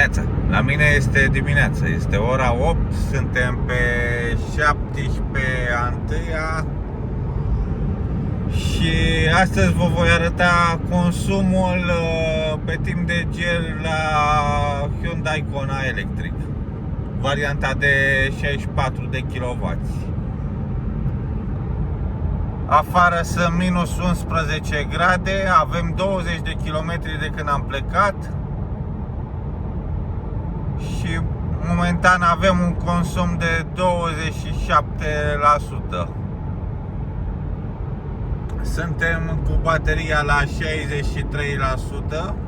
Neața, la mine este dimineața, este ora 8, suntem pe 17 a 1-a și astăzi vă voi arăta consumul pe timp de gel la Hyundai Kona electric, varianta de 64 de kW. Afară sunt minus 11 grade, avem 20 de km de când am plecat și momentan avem un consum de 27%. Suntem cu bateria la 63%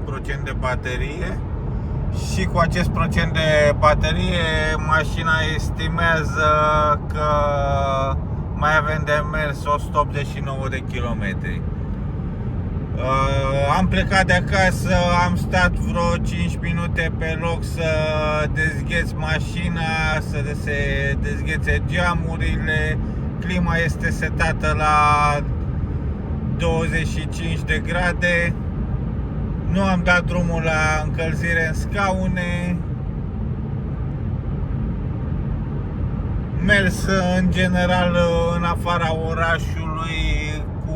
procent de baterie și cu acest procent de baterie mașina estimează că mai avem de mers 189 de kilometri. Am plecat de acasă, am stat vreo 5 minute pe loc să dezgheț mașina, să se dezghețe geamurile. Clima este setată la 25 de grade. Nu am dat drumul la încălzire în scaune. Mers în general în afara orașului cu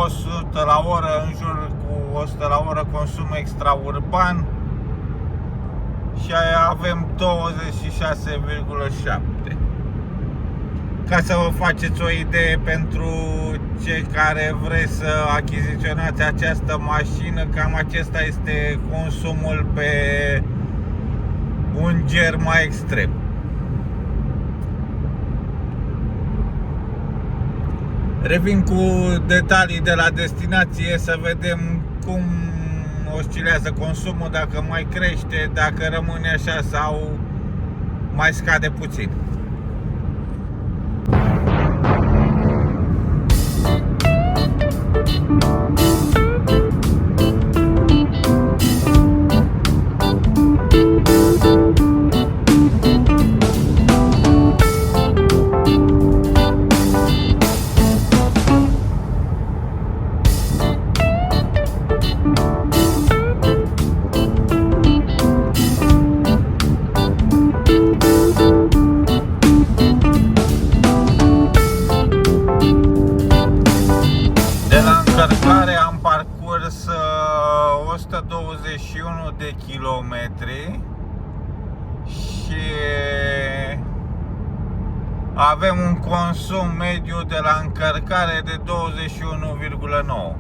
100 la oră, în jur cu 100 la oră consum extraurban și avem 26,7. Ca să vă faceți o idee pentru cei care vreți să achiziționați această mașină, cam acesta este consumul pe un ger mai extrem. Revin cu detalii de la destinație să vedem cum oscilează consumul, dacă mai crește, dacă rămâne așa sau mai scade puțin. Am parcurs 121 de kilometri și avem un consum mediu de la încărcare de 21,9.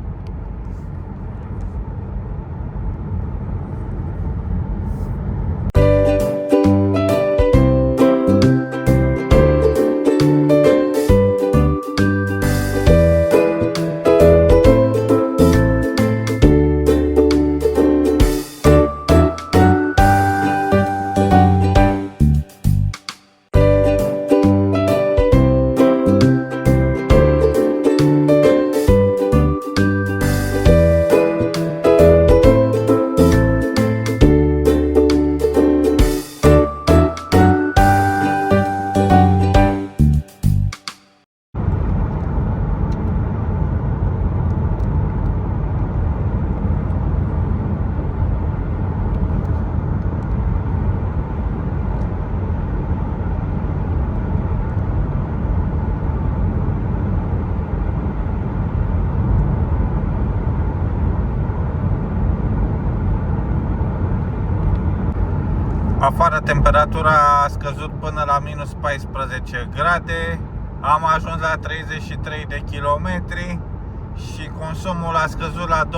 Afară temperatura a scăzut până la minus 14 grade. Am ajuns la 33 de kilometri și consumul a scăzut la 24,5.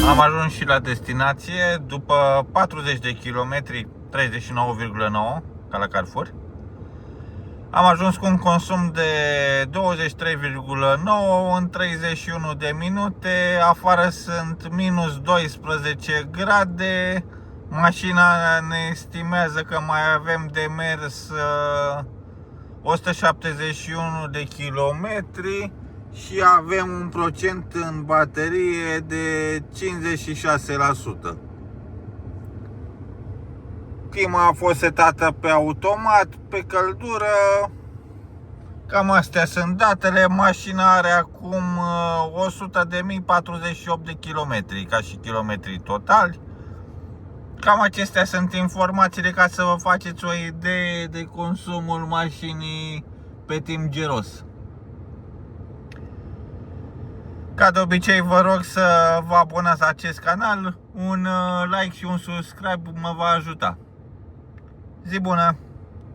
Am ajuns și la destinație după 40 de kilometri, 39,9 ca la Carrefour. Am ajuns cu un consum de 23,9 în 31 de minute. Afară sunt minus 12 grade. Mașina ne estimează că mai avem de mers 171 de kilometri și avem un procent în baterie de 56%. Clima a fost setată pe automat, pe căldură. Cam astea sunt datele. Mașina are acum 100.048 de kilometri ca și kilometri totali. Cam acestea sunt informațiile ca să vă faceți o idee de consumul mașinii pe timp giros. Ca de obicei, vă rog să vă abonați la acest canal. Un like și un subscribe mă va ajuta. Zi bună!